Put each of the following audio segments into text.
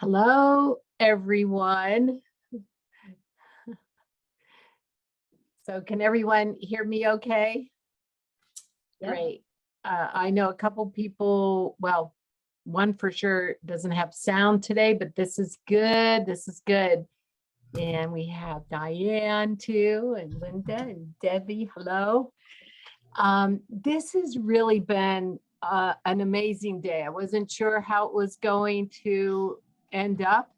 Hello, everyone. So can everyone hear me okay? Yep. Great. I know a couple people, well, one for sure doesn't have sound today, but this is good. This is good. And we have Diane too, and Linda and Debbie. Hello. This has really been an amazing day. I wasn't sure how it was going to end up,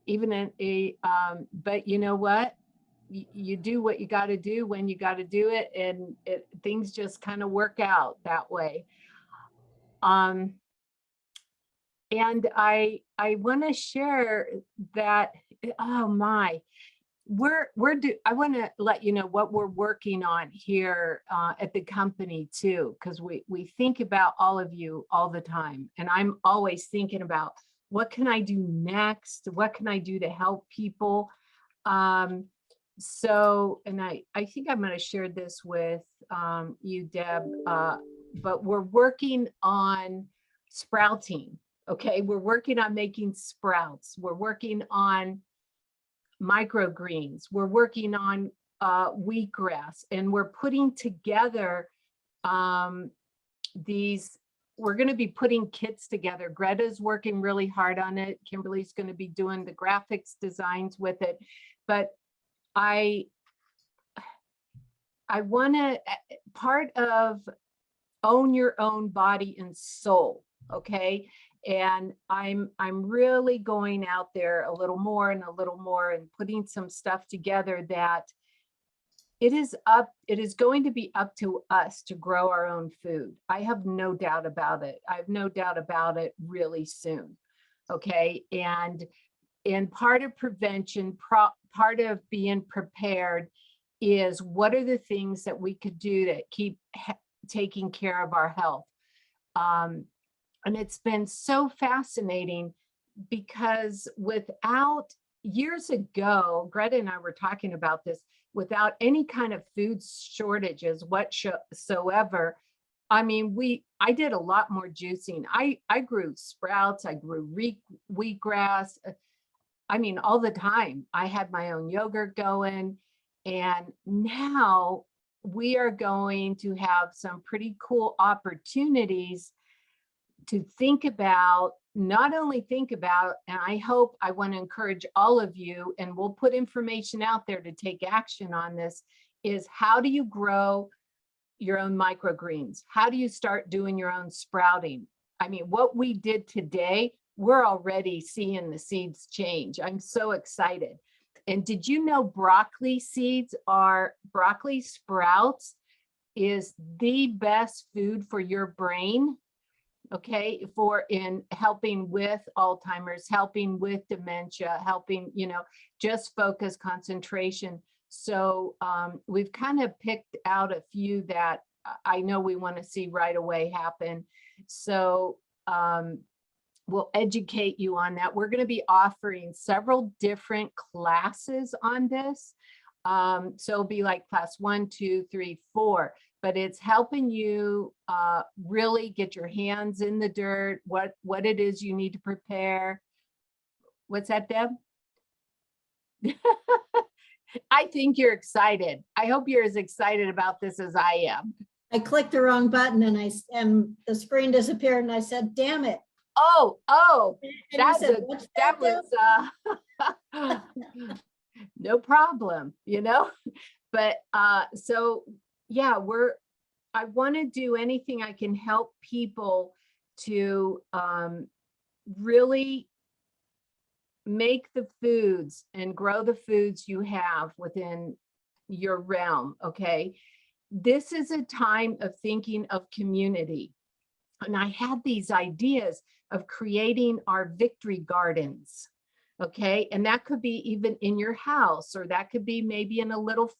even in but you know what? You do what you got to do when you got to do it, and things just kind of work out that way. Um, and I want to share that. Oh my, I want to let you know what we're working on here at the company too, because we think about all of you all the time, and I'm always thinking about what can I do next? What can I do to help people? And I think I'm going to share this with you, Deb, but we're working on sprouting. Okay, we're working on making sprouts. We're working on microgreens. We're working on wheatgrass, and we're putting together these. We're going to be putting kits together. Greta's working really hard on it. Kimberly's going to be doing the graphics designs with it. But I want to, part of own your own body and soul, okay? And I'm really going out there a little more and putting some stuff together that it is going to be up to us to grow our own food. I have no doubt about it. I have no doubt about it really soon. Okay. And part of prevention, part of being prepared is what are the things that we could do to keep taking care of our health. And it's been so fascinating because without years ago, Greta and I were talking about this, without any kind of food shortages whatsoever. I mean, I did a lot more juicing. I grew sprouts, I grew wheatgrass. I mean, all the time. I had my own yogurt going, and now we are going to have some pretty cool opportunities to think about, not only think about, and I want to encourage all of you, and we'll put information out there to take action on this, is how do you grow your own microgreens? How do you start doing your own sprouting? I mean, what we did today, we're already seeing the seeds change. I'm so excited. And did you know broccoli sprouts is the best food for your brain? Okay, for in helping with Alzheimer's, helping with dementia, helping, just focus, concentration. So we've kind of picked out a few that I know we want to see right away happen. So we'll educate you on that. We're going to be offering several different classes on this. So it'll be like class 1, 2, 3, 4. But it's helping you really get your hands in the dirt, what it is you need to prepare. What's that, Deb? I think you're excited. I hope you're as excited about this as I am. I clicked the wrong button and the screen disappeared and I said, damn it. Oh, And that was no problem, but so yeah, I want to do anything I can help people to really make the foods and grow the foods you have within your realm. Okay. This is a time of thinking of community. And I had these ideas of creating our victory gardens. Okay, and that could be even in your house, or that could be maybe in a little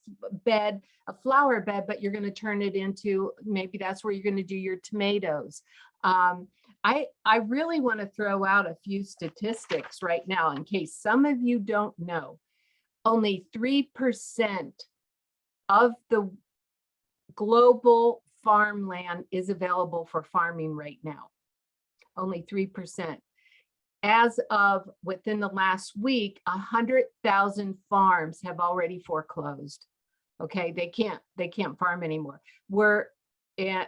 bed, a flower bed, but you're going to turn it into, maybe that's where you're going to do your tomatoes. I really want to throw out a few statistics right now in case some of you don't know. Only 3% of the global farmland is available for farming right now. Only 3%. as of within the last week, 100,000 farms have already foreclosed. Okay, they can't farm anymore. We're at,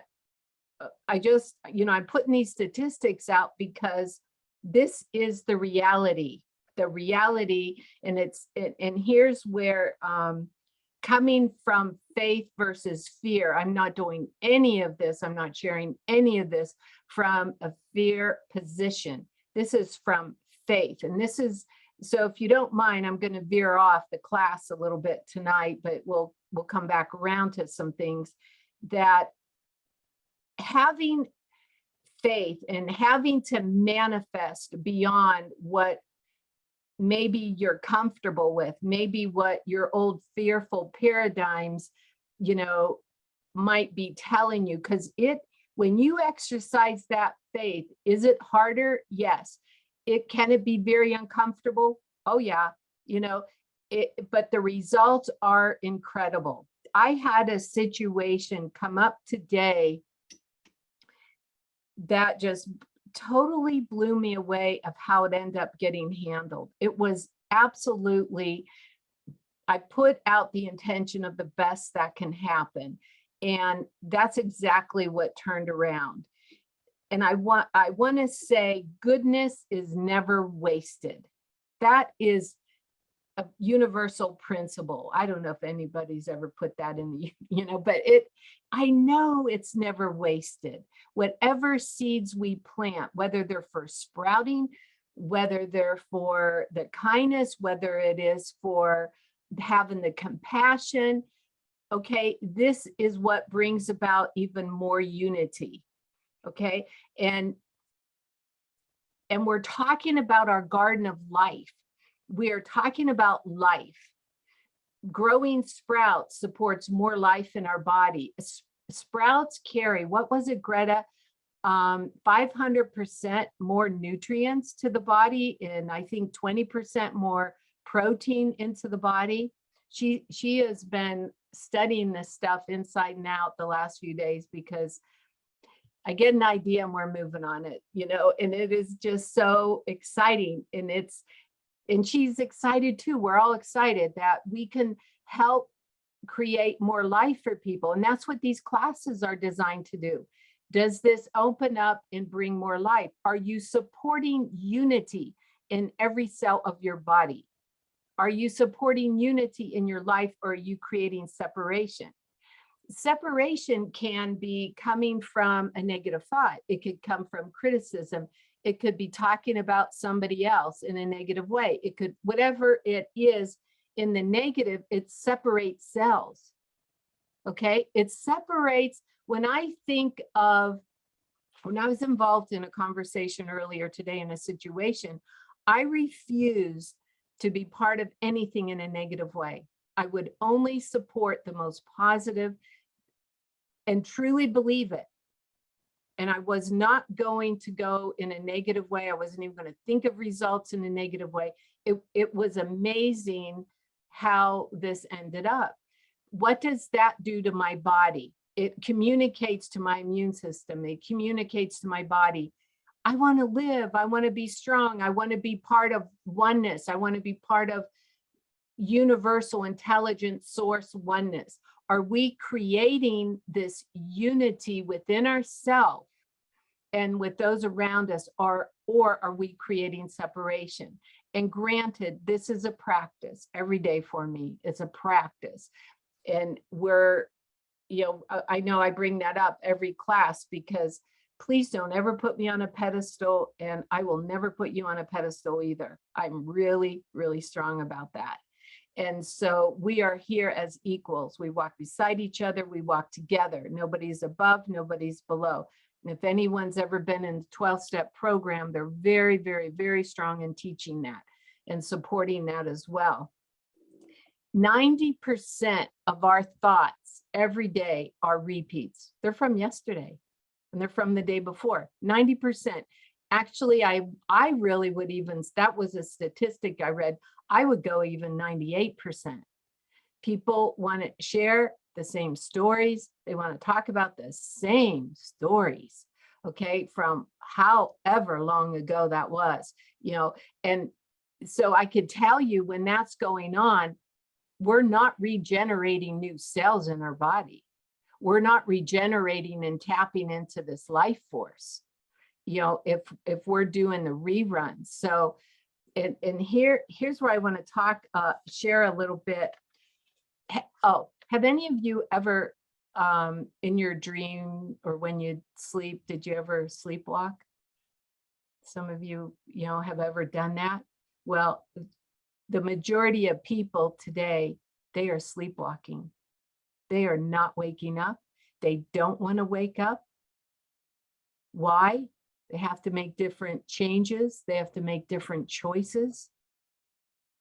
I just, I'm putting these statistics out because this is the reality, and here's where, coming from faith versus fear. I'm not doing any of this. I'm not sharing any of this from a fear position. This is from faith. And this is, so if you don't mind, I'm going to veer off the class a little bit tonight, but we'll come back around to some things that having faith and having to manifest beyond what maybe you're comfortable with, maybe what your old fearful paradigms, might be telling you, because when you exercise that faith, is it harder? Yes. Can it be very uncomfortable? Oh yeah. But the results are incredible. I had a situation come up today that just totally blew me away of how it ended up getting handled. It was absolutely, I put out the intention of the best that can happen. And that's exactly what turned around. And I want to say goodness is never wasted. That is a universal principle. I don't know if anybody's ever put that in the, but I know it's never wasted. Whatever seeds we plant, whether they're for sprouting, whether they're for the kindness, whether it is for having the compassion, okay, this is what brings about even more unity. Okay. And we're talking about our garden of life. We are talking about life. Growing sprouts supports more life in our body. Sprouts carry, what was it, Greta? 500% more nutrients to the body, and I think 20% more protein into the body. She has been studying this stuff inside and out the last few days because I get an idea and we're moving on it, and it is just so exciting. And she's excited too. We're all excited that we can help create more life for people. And that's what these classes are designed to do. Does this open up and bring more life? Are you supporting unity in every cell of your body? Are you supporting unity in your life, or are you creating separation? Separation can be coming from a negative thought. It could come from criticism. It could be talking about somebody else in a negative way. It could, whatever it is in the negative, it separates cells. Okay. It separates. When I think of, when I was involved in a conversation earlier today in a situation, I refused to be part of anything in a negative way. I would only support the most positive and truly believe it. And I was not going to go in a negative way. I wasn't even going to think of results in a negative way. It was amazing how this ended up. What does that do to my body? It communicates to my immune system. It communicates to my body. I want to live. I want to be strong. I want to be part of oneness. I want to be part of universal intelligent source oneness. Are we creating this unity within ourselves and with those around us, or are we creating separation? And granted, this is a practice every day for me. It's a practice. And I know I bring that up every class because please don't ever put me on a pedestal, and I will never put you on a pedestal either. I'm really, really strong about that. And so we are here as equals. We walk beside each other. We walk together. Nobody's above, nobody's below. And if anyone's ever been in the 12-step program, they're very, very, very strong in teaching that and supporting that as well. 90% of our thoughts every day are repeats. They're from yesterday and they're from the day before. 90%. Actually, I really would even, that was a statistic I read, I would go even 98%. People want to share the same stories. They want to talk about the same stories. okay, from however long ago that was, you know, and so I could tell you when that's going on, we're not regenerating new cells in our body. We're not regenerating and tapping into this life force, you know, if we're doing the reruns. So, and here's where I want to talk, share a little bit. Oh, have any of you ever, in your dream or when you sleep, did you ever sleepwalk? Some of you, you know, have ever done that? Well, the majority of people today, they are sleepwalking. They are not waking up. They don't want to wake up. Why? They have to make different changes. They have to make different choices.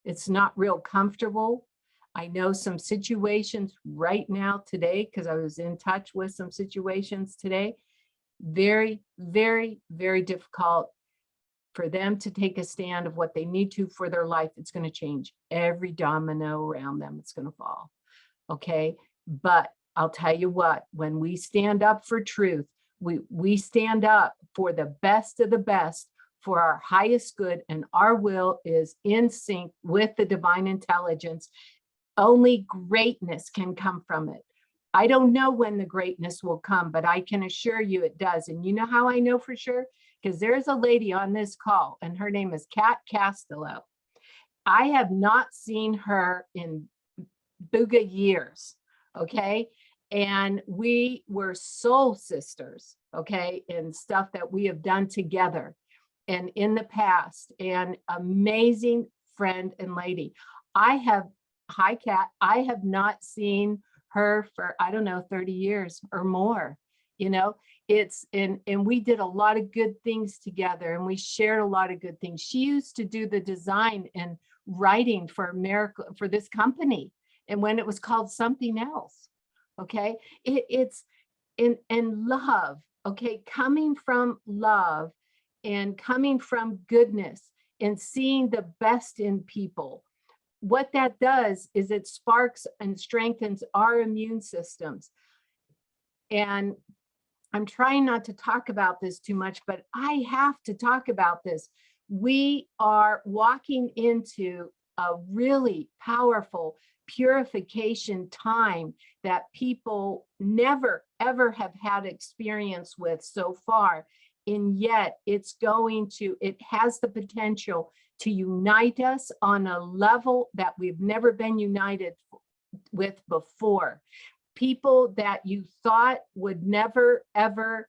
It's not real comfortable. I know some situations right now today, because I was in touch with some situations today, very, very, very difficult for them to take a stand of what they need to for their life. It's going to change every domino around them. It's going to fall. Okay. But I'll tell you what, when we stand up for truth, we stand up for the best of the best, for our highest good, and our will is in sync with the divine intelligence. Only greatness can come from it. I don't know when the greatness will come, but I can assure you it does. And you know how I know for sure? Because there's a lady on this call, and her name is Kat Castello. I have not seen her in booga years, okay? And we were soul sisters, okay, and stuff that we have done together and in the past, and amazing friend and lady. Hi, Kat, I have not seen her for, I don't know, 30 years or more, you know? And we did a lot of good things together, and we shared a lot of good things. She used to do the design and writing for America, for this company, and when it was called something else, okay? It's in love, okay? Coming from love and coming from goodness and seeing the best in people. What that does is it sparks and strengthens our immune systems. And I'm trying not to talk about this too much, but I have to talk about this. We are walking into a really powerful purification time that people never, ever have had experience with so far. And yet it has the potential to unite us on a level that we've never been united with before. People that you thought would never, ever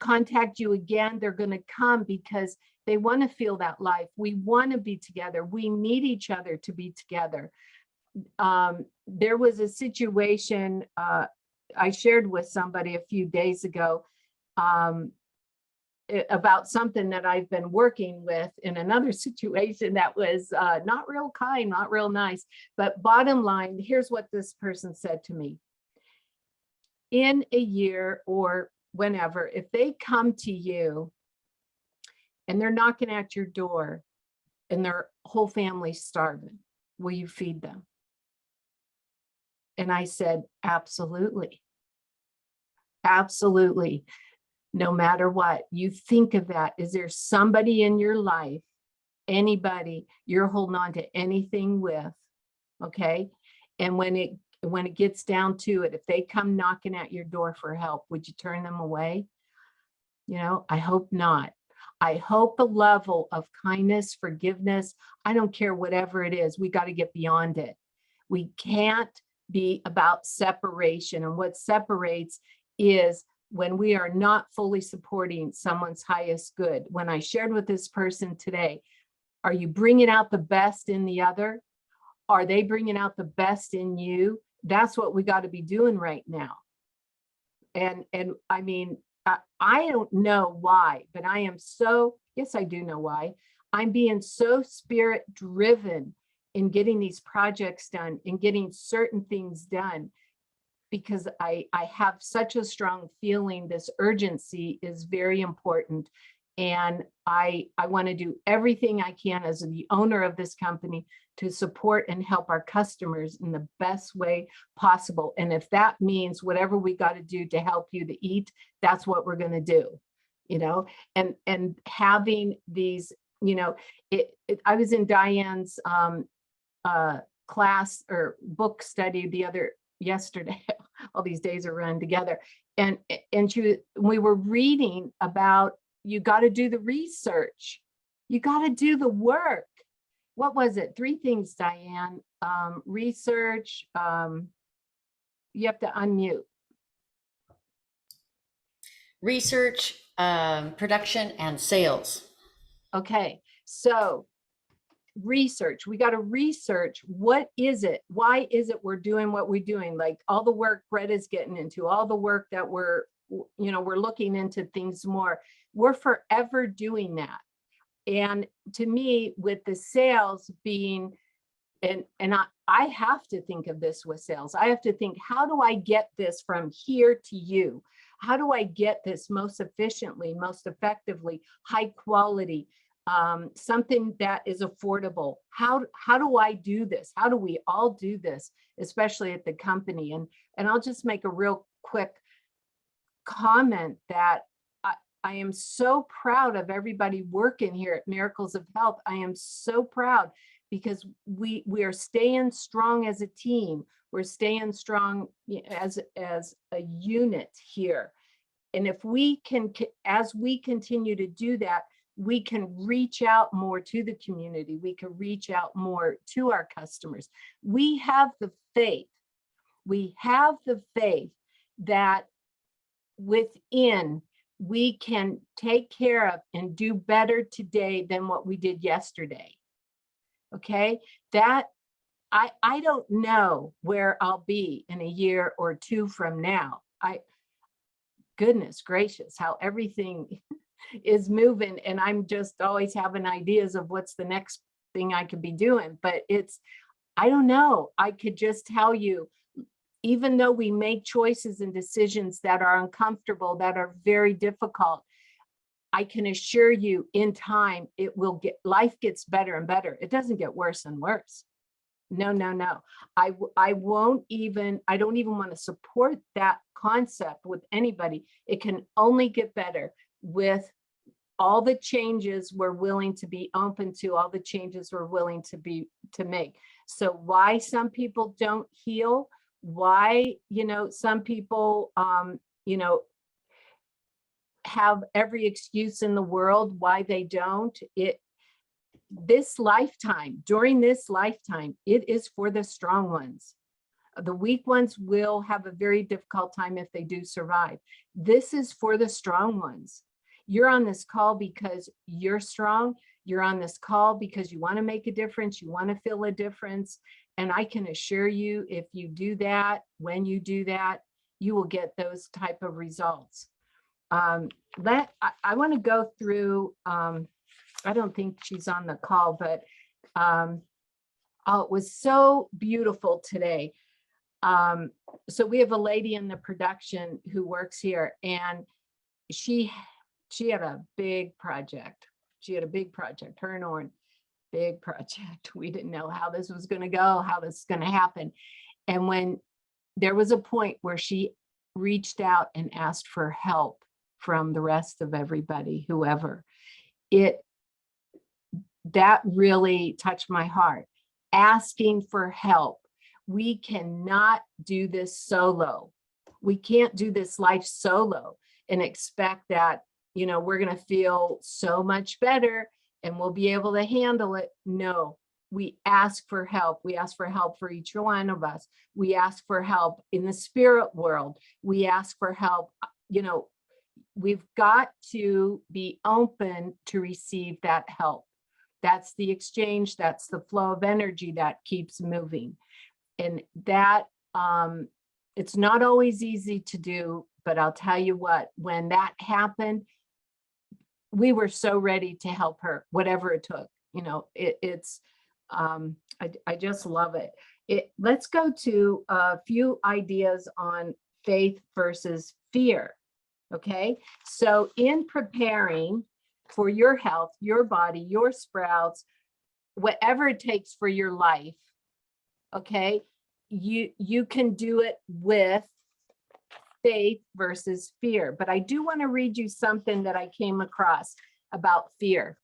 contact you again, they're going to come because they want to feel that life. We want to be together. We need each other to be together. There was a situation I shared with somebody a few days ago about something that I've been working with in another situation that was not real kind, not real nice. But bottom line, here's what this person said to me. In a year or whenever, if they come to you and they're knocking at your door and their whole family's starving, will you feed them? And I said, absolutely. Absolutely. No matter what, you think of that. Is there somebody in your life, anybody you're holding on to anything with? Okay. And when it gets down to it, if they come knocking at your door for help, would you turn them away? You know, I hope not. I hope the level of kindness, forgiveness, I don't care whatever it is, we got to get beyond it. We can't be about separation. And what separates is when we are not fully supporting someone's highest good. When I shared with this person today, are you bringing out the best in the other? Are they bringing out the best in you? That's what we got to be doing right now. And I mean, I don't know why, but I am so, yes, I do know why. I'm being so spirit driven in getting these projects done and getting certain things done, because I have such a strong feeling this urgency is very important. And I want to do everything I can as the owner of this company to support and help our customers in the best way possible. And if that means whatever we got to do to help you to eat, that's what we're going to do. you know, and having these, you know, I was in Diane's class or book study yesterday. All these days are running together. And we were reading about, you got to do the research. You got to do the work. What was it? 3 things, Diane. Research, you have to unmute. Research, production, and sales. Okay, so research, we got to research, what is it? Why is it we're doing what we're doing? Like all the work Brett is getting into, all the work that we're looking into things more. We're forever doing that. And to me, with the sales being, and I have to think of this with sales. I have to think, how do I get this from here to you? How do I get this most efficiently, most effectively, high quality, something that is affordable? How do I do this? How do we all do this, especially at the company? And I'll just make a real quick comment that I am so proud of everybody working here at Miracles of Health. I am so proud because we are staying strong as a team. We're staying strong as a unit here. And if we can, as we continue to do that, we can reach out more to the community. We can reach out more to our customers. We have the faith. We have the faith that within we can take care of and do better today than what we did yesterday. Okay, that I don't know where I'll be in a year or 2 from now. Goodness gracious, how everything is moving, and I'm just always having ideas of what's the next thing I could be doing. But I don't know. I could just tell you, even though we make choices and decisions that are uncomfortable, that are very difficult, I can assure you in time, life gets better and better. It doesn't get worse and worse. No, no, no. I don't even want to support that concept with anybody. It can only get better with all the changes we're willing to be open to, all the changes we're willing to make. So why some people don't heal, why, some people, have every excuse in the world why they don't. During this lifetime, it is for the strong ones. The weak ones will have a very difficult time if they do survive. This is for the strong ones. You're on this call because you're strong. You're on this call because you want to make a difference. You want to feel a difference. And I can assure you, if you do that, when you do that, you will get those type of results. I want to go through, I don't think she's on the call, but it was so beautiful today. So we have a lady in the production who works here, and she had a big project. Her and Oren, big project. We didn't know how this was going to go, how this is going to happen. And when there was a point where she reached out and asked for help from the rest of everybody, whoever, that really touched my heart. Asking for help. We cannot do this solo. We can't do this life solo and expect that, we're going to feel so much better and we'll be able to handle it. No, we ask for help. We ask for help for each one of us. We ask for help in the spirit world. We ask for help. We've got to be open to receive that help. That's the exchange. That's the flow of energy that keeps moving. And that, it's not always easy to do, but I'll tell you what, when that happened, we were so ready to help her, whatever it took. I just love it. Let's go to a few ideas on faith versus fear. Okay, so in preparing for your health, your body, your sprouts, whatever it takes for your life, okay, you can do it with faith versus fear. But I do want to read you something that I came across about fear.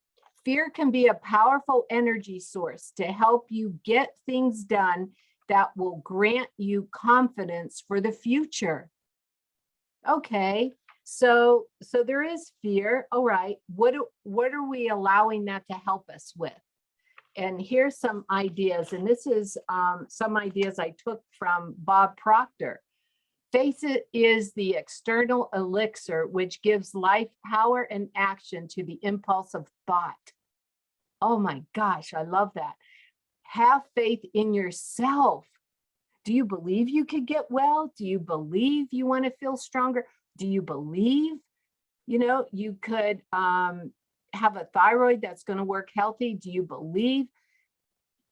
Fear can be a powerful energy source to help you get things done that will grant you confidence for the future. Okay, so there is fear. All right, what are we allowing that to help us with? And here's some ideas, and this is some ideas I took from Bob Proctor. Faith is the external elixir which gives life power and action to the impulse of thought. Oh my gosh, I love that. Have faith in yourself. Do you believe you could get well? Do you believe you want to feel stronger? Do you believe, you could have a thyroid that's going to work healthy? Do you believe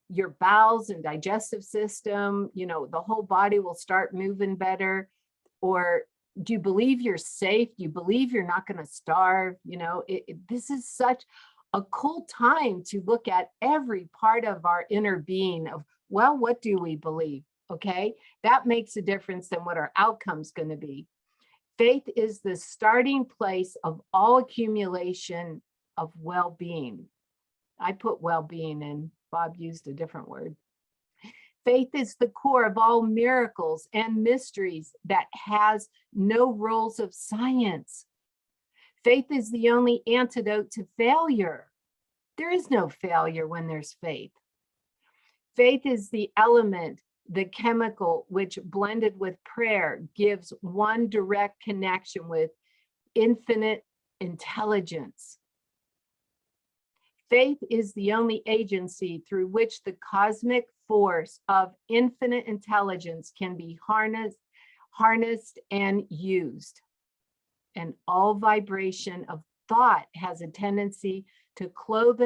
your bowels and digestive system, the whole body will start moving better? Or do you believe you're safe? Do you believe you're not going to starve? This is such a cool time to look at every part of our inner being of, well, what do we believe? Okay, that makes a difference than what our outcome's going to be. Faith is the starting place of all accumulation of well-being. I put well-being in, Bob used a different word. Faith is the core of all miracles and mysteries that has no rules of science. Faith is the only antidote to failure. There is no failure when there's faith. Faith is the element, the chemical, which blended with prayer gives one direct connection with infinite intelligence. Faith is the only agency through which the cosmic force of infinite intelligence can be harnessed and used. And all vibration of thought has a tendency to clothe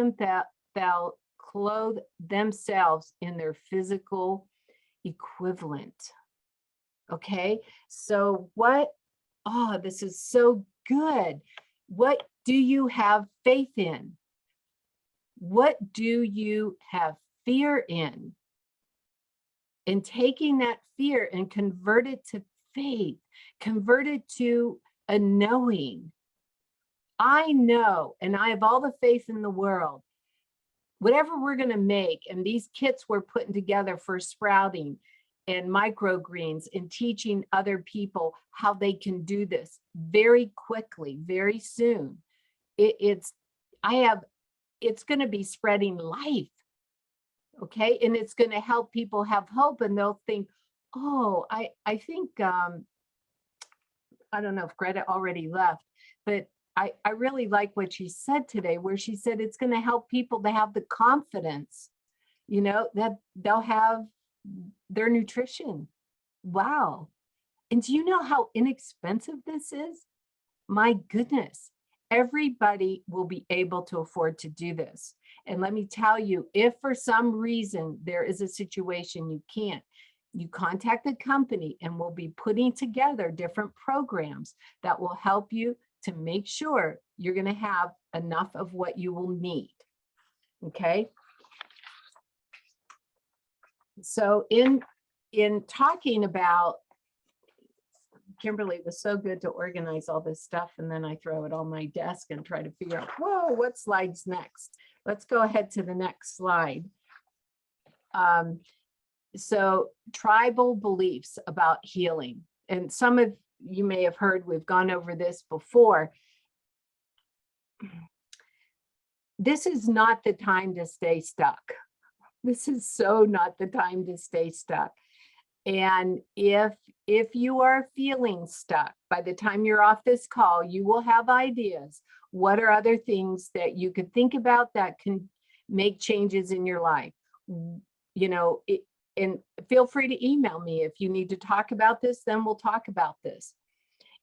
themselves in their physical equivalent. Okay, so this is so good. What do you have faith in? What do you have fear in? And taking that fear and convert it to faith, convert it to a knowing. I know, and I have all the faith in the world, whatever we're going to make, and these kits we're putting together for sprouting and microgreens and teaching other people how they can do this very quickly, very soon. It's going to be spreading life. Okay. And it's going to help people have hope, and they'll think, oh, I think, I don't know if Greta already left, but I really like what she said today, where she said it's going to help people to have the confidence, that they'll have their nutrition. Wow. And do you know how inexpensive this is? My goodness, everybody will be able to afford to do this. And let me tell you, if for some reason there is a situation you can't, you contact the company and we'll be putting together different programs that will help you to make sure you're going to have enough of what you will need. Okay. So in talking about, Kimberly, it was so good to organize all this stuff, and then I throw it on my desk and try to figure out, whoa, what slide's next? Let's go ahead to the next slide. So tribal beliefs about healing. And some of you may have heard, we've gone over this before. This is not the time to stay stuck. This is so not the time to stay stuck. And if you are feeling stuck, by the time you're off this call, you will have ideas. What are other things that you could think about that can make changes in your life? And feel free to email me if you need to talk about this, then we'll talk about this.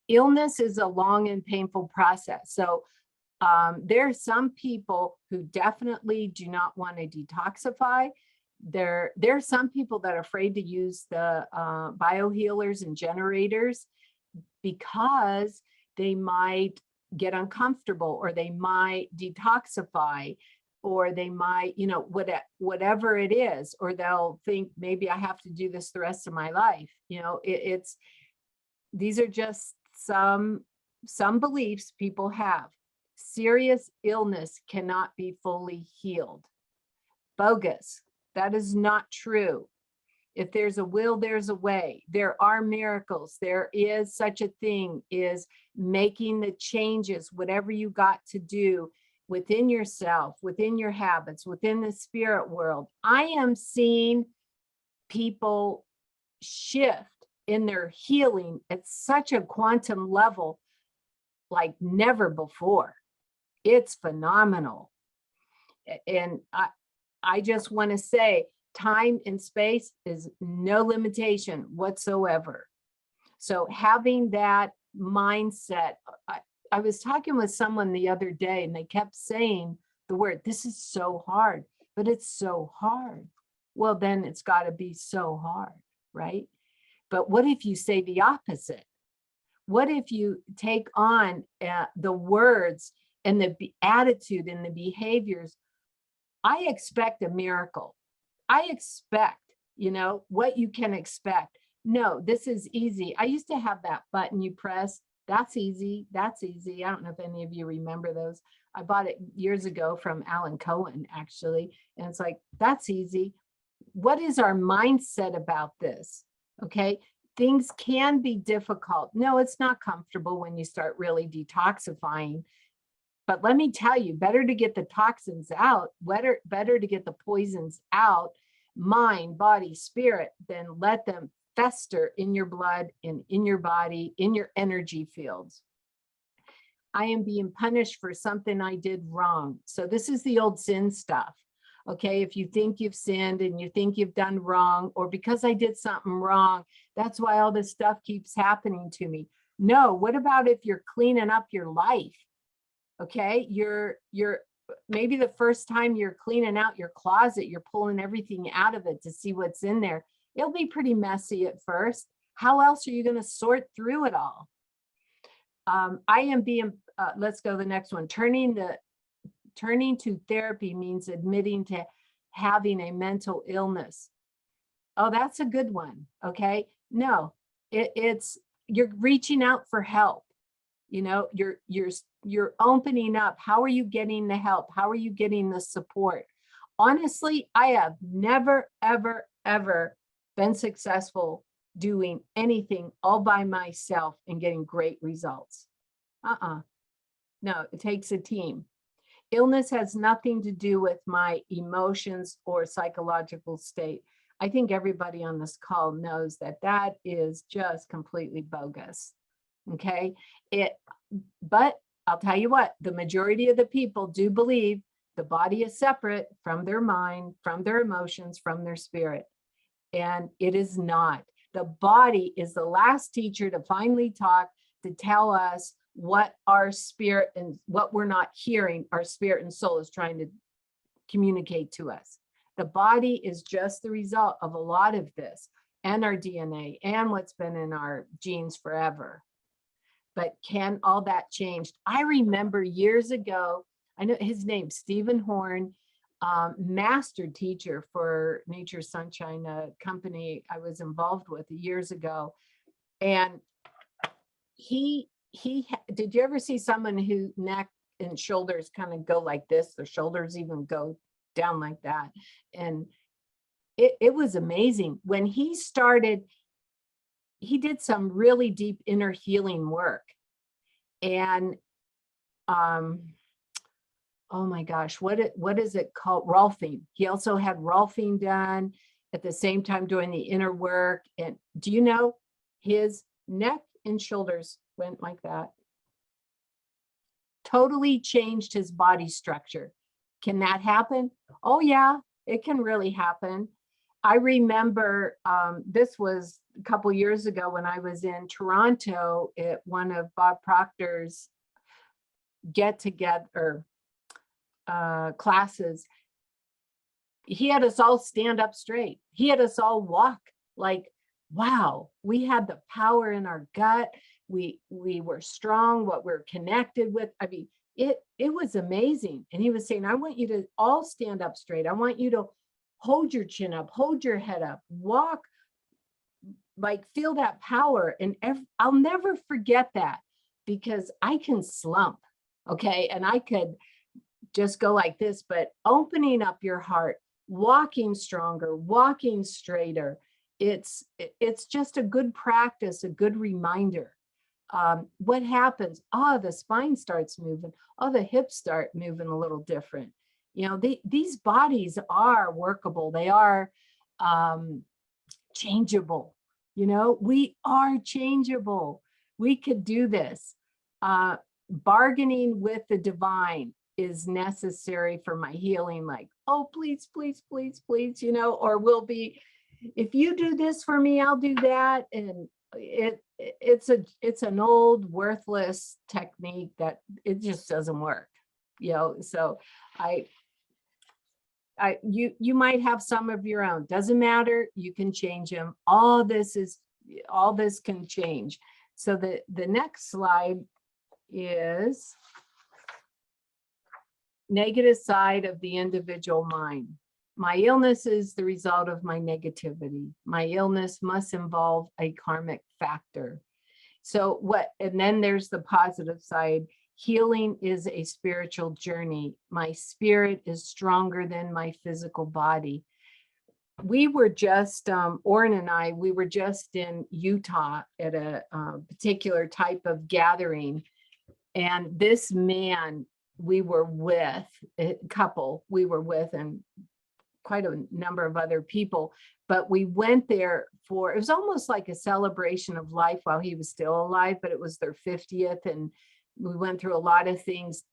Illness is a long and painful process. So there are some people who definitely do not want to detoxify. There are some people that are afraid to use the biohealers and generators because they might get uncomfortable, or they might detoxify, or they might, whatever it is, or they'll think maybe I have to do this the rest of my life. These are just some beliefs people have. Serious illness cannot be fully healed. Bogus. That is not true. If there's a will, there's a way. There are miracles. There is such a thing is making the changes, whatever you got to do within yourself, within your habits, within the spirit world. I am seeing people shift in their healing at such a quantum level like never before. It's phenomenal. And I just want to say, time and space is no limitation whatsoever. So having that mindset, I was talking with someone the other day and they kept saying the word, this is so hard, but it's so hard. Well, then it's got to be so hard, right? But what if you say the opposite? What if you take on the words and the attitude and the behaviors? I expect a miracle. I expect, what you can expect. No, this is easy. I used to have that button you press. That's easy. That's easy. I don't know if any of you remember those. I bought it years ago from Alan Cohen, actually. And it's like, that's easy. What is our mindset about this? Okay. Things can be difficult. No, it's not comfortable when you start really detoxifying. But let me tell you, better to get the toxins out, better to get the poisons out, mind, body, spirit, than let them fester in your blood and in your body, in your energy fields. I am being punished for something I did wrong. So this is the old sin stuff. Okay, if you think you've sinned and you think you've done wrong, or because I did something wrong, that's why all this stuff keeps happening to me. No, what about if you're cleaning up your life? Okay, you're maybe the first time you're cleaning out your closet, you're pulling everything out of it to see what's in there. It'll be pretty messy at first. How else are you going to sort through it all? I am being, let's go to the next one. Turning to therapy means admitting to having a mental illness. Oh, that's a good one. Okay. No, it's you're reaching out for help. You're opening up. How are you getting the help? How are you getting the support? Honestly, I have never, ever, ever been successful doing anything all by myself and getting great results. No, it takes a team. Illness has nothing to do with my emotions or psychological state. I think everybody on this call knows that that is just completely bogus. Okay, but I'll tell you what, the majority of the people do believe the body is separate from their mind, from their emotions, from their spirit. And it is not. The body is the last teacher to finally talk, to tell us what our spirit and what we're not hearing, our spirit and soul is trying to communicate to us. The body is just the result of a lot of this and our DNA and what's been in our genes forever. But can all that change? I remember years ago, I know his name, Stephen Horn, master teacher for Nature Sunshine, a company I was involved with years ago. And did you ever see someone whose neck and shoulders kind of go like this? Their shoulders even go down like that. And it was amazing. When he started, he did some really deep inner healing work. And oh my gosh, what is it called? Rolfing. He also had rolfing done at the same time doing the inner work. And do you know, his neck and shoulders went like that. Totally changed his body structure. Can that happen? Oh yeah, it can really happen. I remember this was a couple years ago when I was in Toronto at one of Bob Proctor's get together classes. He had us all stand up straight. He had us all walk like, wow, we had the power in our gut. We were strong, what we're connected with. I mean, it was amazing. And he was saying, I want you to all stand up straight. I want you to hold your chin up, hold your head up, walk like feel that power. And I'll never forget that, because I can slump. Okay. And I could just go like this, but opening up your heart, walking stronger, walking straighter. It's just a good practice, a good reminder. What happens? Oh, the spine starts moving. Oh, the hips start moving a little different. You know, these bodies are workable. They are changeable. You know, we are changeable. We could do this. Bargaining with the divine is necessary for my healing. Like, oh, please, please, please, please, you know, or we'll be, if you do this for me, I'll do that. And it's an old worthless technique that it just doesn't work, you know. So you might have some of your own, doesn't matter, you can change them. All this can change. So the next slide is negative side of the individual mind. My illness is the result of my negativity. My illness must involve a karmic factor. So and then there's the positive side. Healing is a spiritual journey. My spirit is stronger than my physical body. We were just, Orrin and I, we were just in Utah at a particular type of gathering. And this man we were with, a couple we were with, and quite a number of other people, but we went there for, it was almost like a celebration of life while he was still alive, but it was their 50th. And we went through a lot of things.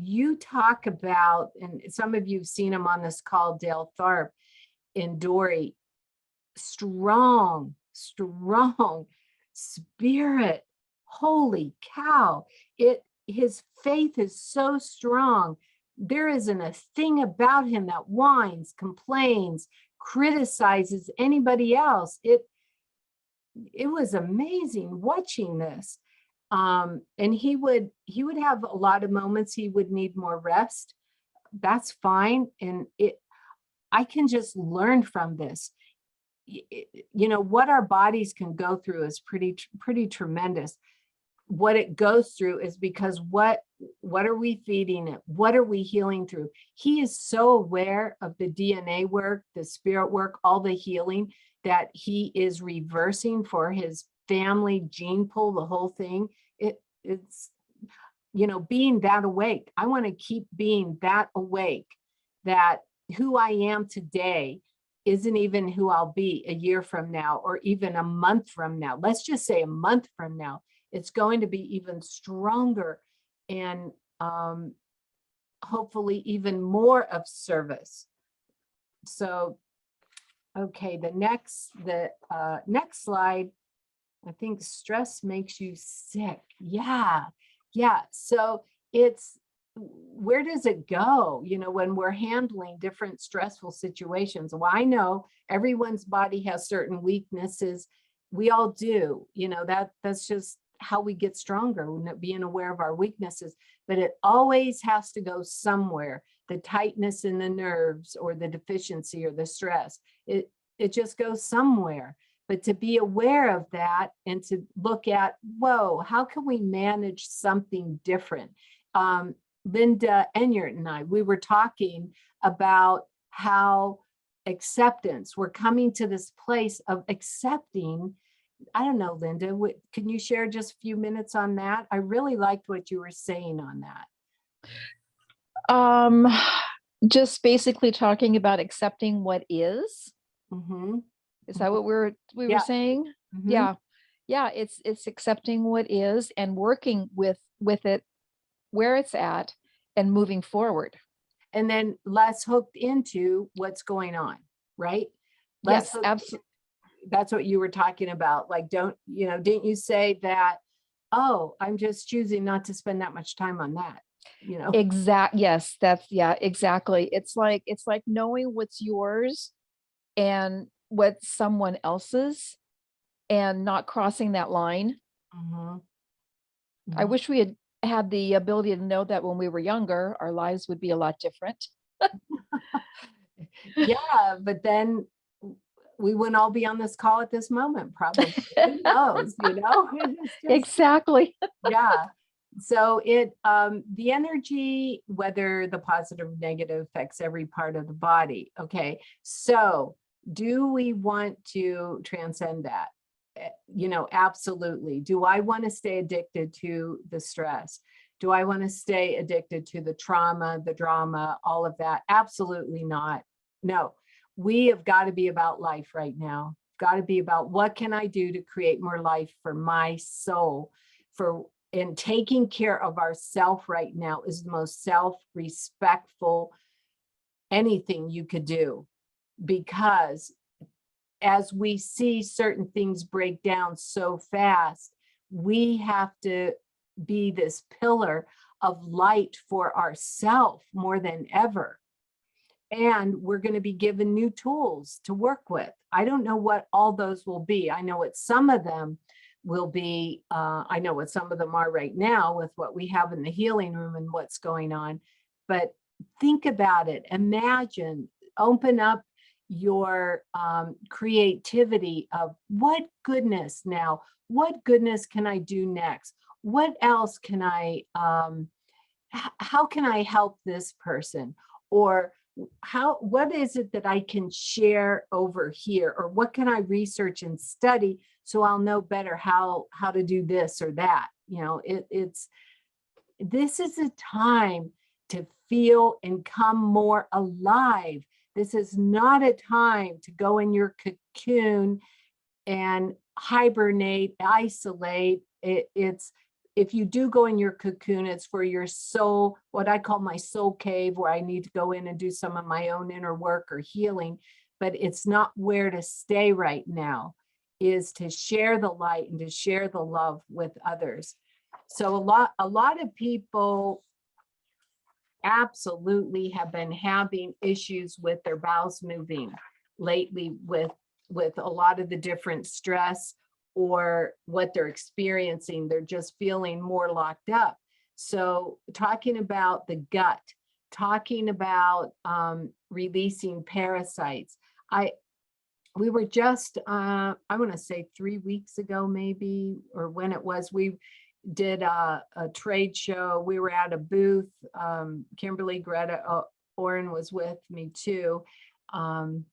You talk about, and some of you've seen him on this call, Dale Tharp and Dory, strong spirit. Holy cow. His faith is so strong. There isn't a thing about him that whines, complains, criticizes anybody else. It was amazing watching this. And he would have a lot of moments he would need more rest. That's fine. And I can just learn from this. You know, what our bodies can go through is pretty tremendous. What it goes through is because what are we feeding it? What are we healing through? He is so aware of the DNA work, the spirit work, all the healing that he is reversing for his family gene pool, the whole thing. It's, you know, being that awake. I want to keep being that awake, that who I am today isn't even who I'll be a year from now, or even a month from now. Let's just say a month from now. It's going to be even stronger and hopefully even more of service. So, okay, the next slide, I think stress makes you sick. Yeah. So where does it go? You know, when we're handling different stressful situations. Well, I know everyone's body has certain weaknesses. We all do, you know, that's just how we get stronger, being aware of our weaknesses, but it always has to go somewhere. The tightness in the nerves, or the deficiency, or the stress, it just goes somewhere. But to be aware of that and to look at, whoa, how can we manage something different? Linda Enyart and I, we were talking about how acceptance, we're coming to this place of accepting. I don't know, Linda, can you share just a few minutes on that? I really liked what you were saying on that. Just basically talking about accepting what is. Mm-hmm. Is that what we were saying? Mm-hmm. Yeah. It's accepting what is and working with it where it's at and moving forward. And then less hooked into what's going on, right? Yes, absolutely. That's what you were talking about. Like, didn't you say that, oh, I'm just choosing not to spend that much time on that, you know? Yes, exactly. It's like knowing what's yours and what's someone else's and not crossing that line. Mm-hmm. I wish we had the ability to know that when we were younger, our lives would be a lot different. Yeah, but then we wouldn't all be on this call at this moment, probably. Who knows, you know? It's just, Exactly. yeah. So the energy, whether the positive or negative, affects every part of the body. Okay. So do we want to transcend that? You know, absolutely. Do I want to stay addicted to the stress? Do I want to stay addicted to the trauma, the drama, all of that? Absolutely not. No, we have got to be about life right now. Got to be about what can I do to create more life for my soul, and taking care of ourself right now is the most self-respectful anything you could do, because as we see certain things break down so fast, we have to be this pillar of light for ourselves more than ever. And we're going to be given new tools to work with. I don't know what all those will be. I know what some of them will be. I know what some of them are right now with what we have in the healing room and what's going on. But think about it. Imagine, open up your creativity of what goodness now, what goodness can I do next? What else can I, how can I help this person? Or what is it that I can share over here? Or what can I research and study so I'll know better how to do this or that? You know, this is a time to feel and come more alive. This is not a time to go in your cocoon and hibernate, isolate. It's if you do go in your cocoon, it's for your soul, what I call my soul cave, where I need to go in and do some of my own inner work or healing, but it's not where to stay right now, is to share the light and to share the love with others. So a lot of people absolutely have been having issues with their bowels moving lately with a lot of the different stress or what they're experiencing. They're just feeling more locked up. So talking about the gut, talking about releasing parasites. We were just, I want to say 3 weeks ago, maybe, or when it was, we did a trade show. We were at a booth. Kimberly, Greta, Oren was with me too. And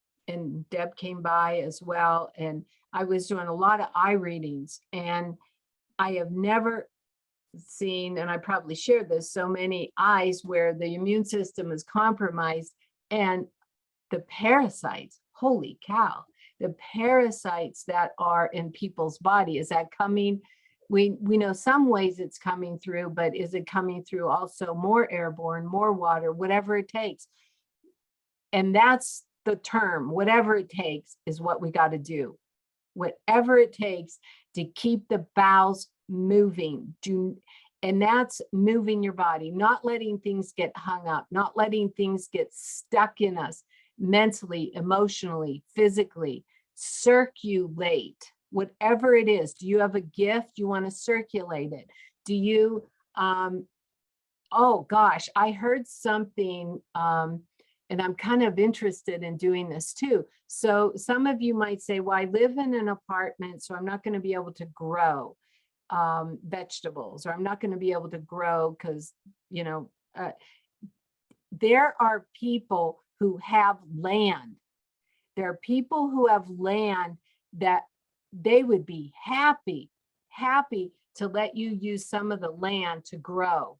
Deb came by as well. And I was doing a lot of eye readings, and I have never seen, and I probably shared this, so many eyes where the immune system is compromised, and the parasites, holy cow, the parasites that are in people's body, is that coming? We know some ways it's coming through, but is it coming through also more airborne, more water, whatever it takes? And that's the term, whatever it takes is what we got to do. Whatever it takes to keep the bowels moving. And that's moving your body, not letting things get hung up, not letting things get stuck in us mentally, emotionally, physically. Circulate, whatever it is. Do you have a gift? You want to circulate it? Do you, oh gosh, I heard something, and I'm kind of interested in doing this too. So some of you might say, well, I live in an apartment, so I'm not going to be able to grow vegetables, or I'm not going to be able to grow because, you know, there are people who have land. There are people who have land that they would be happy to let you use some of the land to grow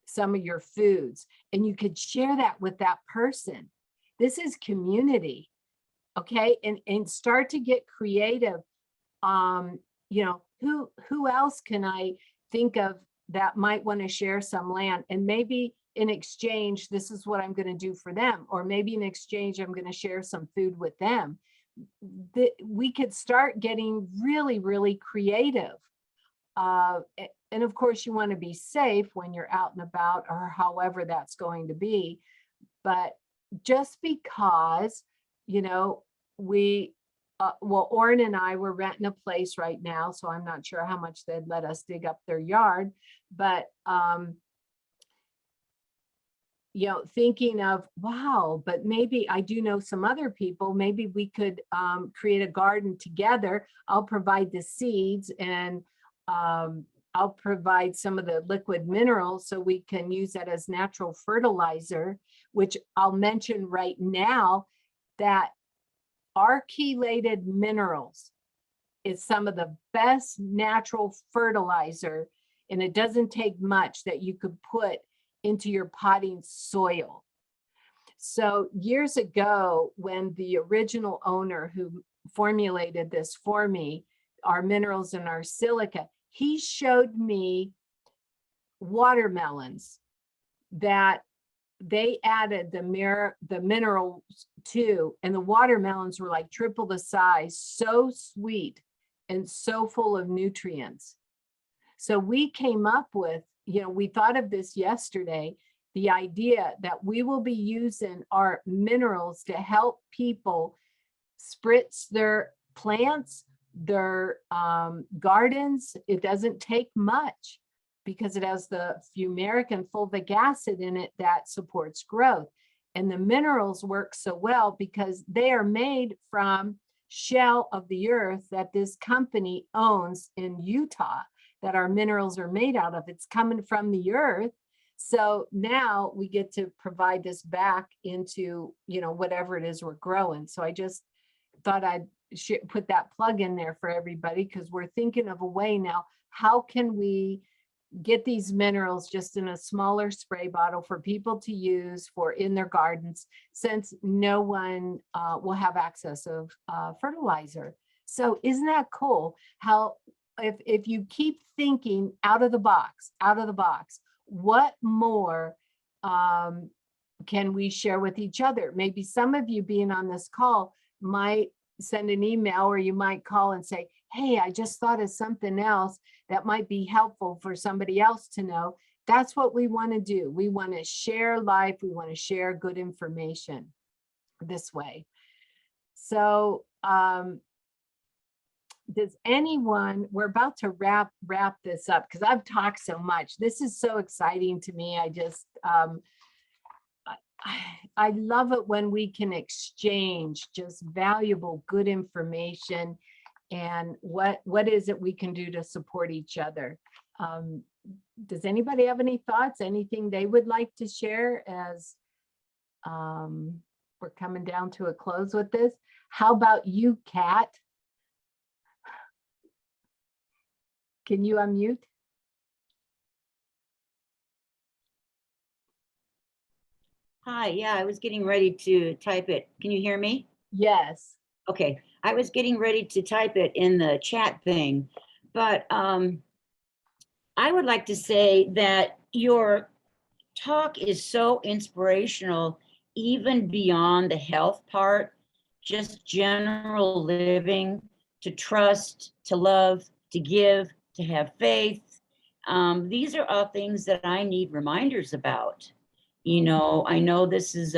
some of your foods, and you could share that with that person. This is community. Okay. And start to get creative. You know, who else can I think of that might want to share some land? And maybe in exchange, this is what I'm going to do for them. Or maybe in exchange, I'm going to share some food with them. We could start getting really, really creative. And of course, you want to be safe when you're out and about, or however that's going to be. But just because, you know, well, Oren and I were renting a place right now, so I'm not sure how much they'd let us dig up their yard. But thinking of, wow, but maybe I do know some other people, maybe we could create a garden together. I'll provide the seeds, and I'll provide some of the liquid minerals so we can use that as natural fertilizer, which I'll mention right now that our chelated minerals is some of the best natural fertilizer, and it doesn't take much that you could put into your potting soil. So years ago, when the original owner who formulated this for me, our minerals and our silica, he showed me watermelons that they added the minerals to, and the watermelons were like triple the size, so sweet and so full of nutrients. So we came up with, we thought of this yesterday, the idea that we will be using our minerals to help people spritz their plants, their gardens. It doesn't take much because it has the fumaric and fulvic acid in it that supports growth. And the minerals work so well because they are made from shell of the earth that this company owns in Utah, that our minerals are made out of. It's coming from the earth. So now we get to provide this back into, whatever it is we're growing. So I just thought I'd put that plug in there for everybody, because we're thinking of a way now, how can we get these minerals just in a smaller spray bottle for people to use for in their gardens, since no one will have access of fertilizer. So isn't that cool? How if you keep thinking out of the box, what more can we share with each other? Maybe some of you being on this call might send an email, or you might call and say, hey, I just thought of something else that might be helpful for somebody else to know. That's what we want to do. We want to share life. We want to share good information this way. So does anyone, we're about to wrap this up because I've talked so much. This is so exciting to me. I just, I love it when we can exchange just valuable, good information, and what is it we can do to support each other. Does anybody have any thoughts, anything they would like to share as we're coming down to a close with this? How about you, Kat? Can you unmute? Hi, yeah, I was getting ready to type it. Can you hear me? Yes. Okay, I was getting ready to type it in the chat thing, but I would like to say that your talk is so inspirational, even beyond the health part, just general living, to trust, to love, to give, to have faith. These are all things that I need reminders about. I know this is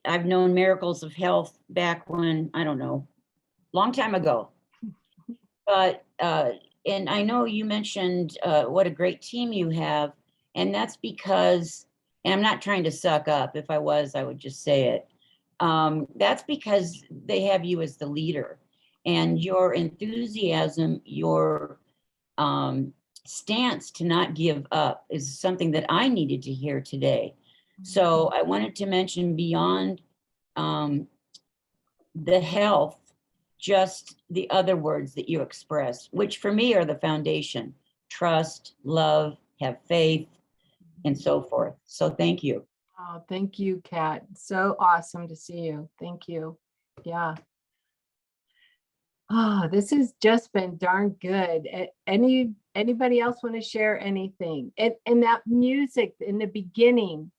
I've known miracles of health back when, I don't know, long time ago. But, and I know you mentioned what a great team you have. And that's because, and I'm not trying to suck up. If I was, I would just say it. That's because they have you as the leader, and your enthusiasm, your stance to not give up is something that I needed to hear today. So I wanted to mention beyond the health, just the other words that you express, which for me are the foundation: trust, love, have faith, and so forth. So thank you. Oh, thank you, Kat. So awesome to see you. Thank you. Yeah. Oh, this has just been darn good. Anybody else want to share anything? And that music in the beginning,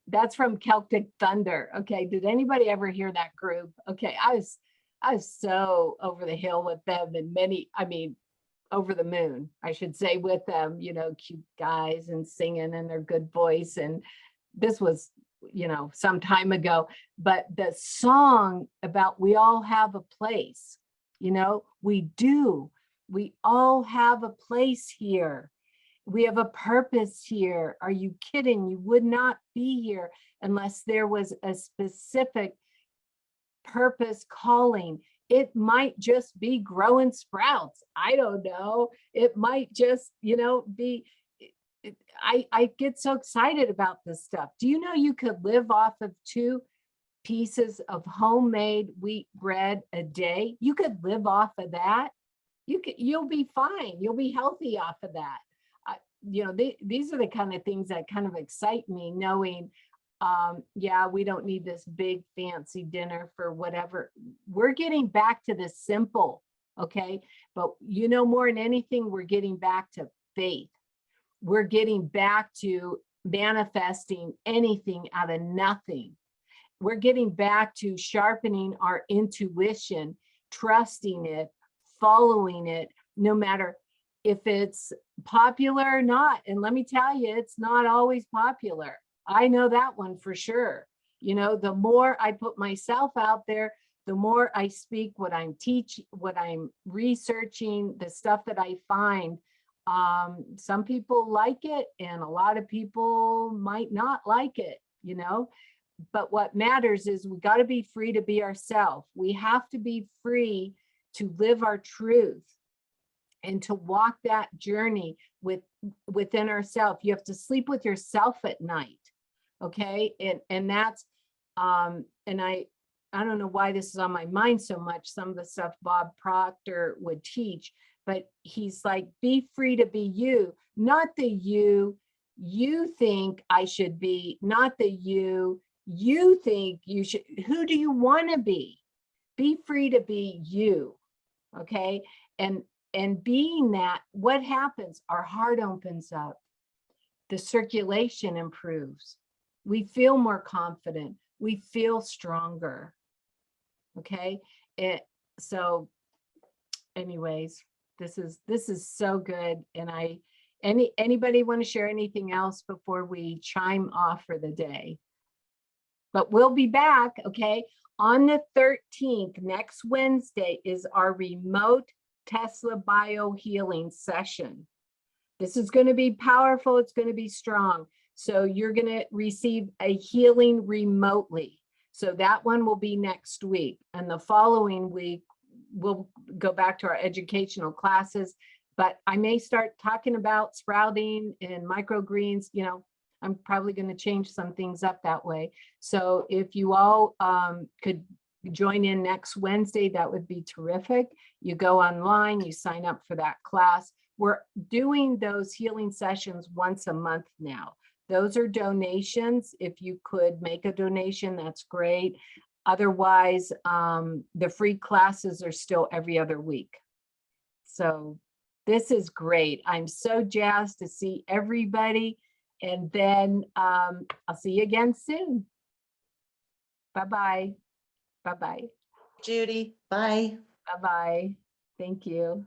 that's from Celtic Thunder. Okay. Did anybody ever hear that group? Okay. I was so over the hill with them, and over the moon, I should say, with them, cute guys and singing and their good voice. And this was, some time ago, but the song about we all have a place, we do. We all have a place here. We have a purpose here. Are you kidding? You would not be here unless there was a specific purpose calling. It might just be growing sprouts. I don't know. It might just, be, I get so excited about this stuff. Do you know you could live off of 2 pieces of homemade wheat bread a day? You could live off of that. You'll be fine. You'll be healthy off of that. These are the kind of things that kind of excite me, knowing, yeah, we don't need this big fancy dinner for whatever. We're getting back to the simple, okay? But more than anything, we're getting back to faith. We're getting back to manifesting anything out of nothing. We're getting back to sharpening our intuition, trusting it, following it, no matter if it's popular or not. And let me tell you, it's not always popular. I know that one for sure. The more I put myself out there, the more I speak what I'm teaching, what I'm researching, the stuff that I find. Some people like it and a lot of people might not like it, but what matters is we got to be free to be ourselves. We have to be free to live our truth and to walk that journey within ourselves. You have to sleep with yourself at night. Okay. And that's, and I don't know why this is on my mind so much. Some of the stuff Bob Proctor would teach, but he's like, be free to be you, not the you think I should be, not the you think you should. Who do you want to be? Be free to be you. Okay. And being that, what happens? Our heart opens up. The circulation improves. We feel more confident. We feel stronger. Okay. So anyways, this is so good. And anybody want to share anything else before we chime off for the day? But we'll be back. Okay. On the 13th, next Wednesday, is our remote Tesla bio healing session. This is going to be powerful. It's going to be strong. So you're going to receive a healing remotely. So that one will be next week. And the following week, we'll go back to our educational classes. But I may start talking about sprouting and microgreens. I'm probably going to change some things up that way. So if you all could join in next Wednesday, that would be terrific. You go online, you sign up for that class. We're doing those healing sessions once a month now. Those are donations. If you could make a donation, that's great. Otherwise, the free classes are still every other week. So this is great. I'm so jazzed to see everybody. And then I'll see you again soon. Bye-bye. Bye-bye. Judy, bye. Bye-bye. Thank you.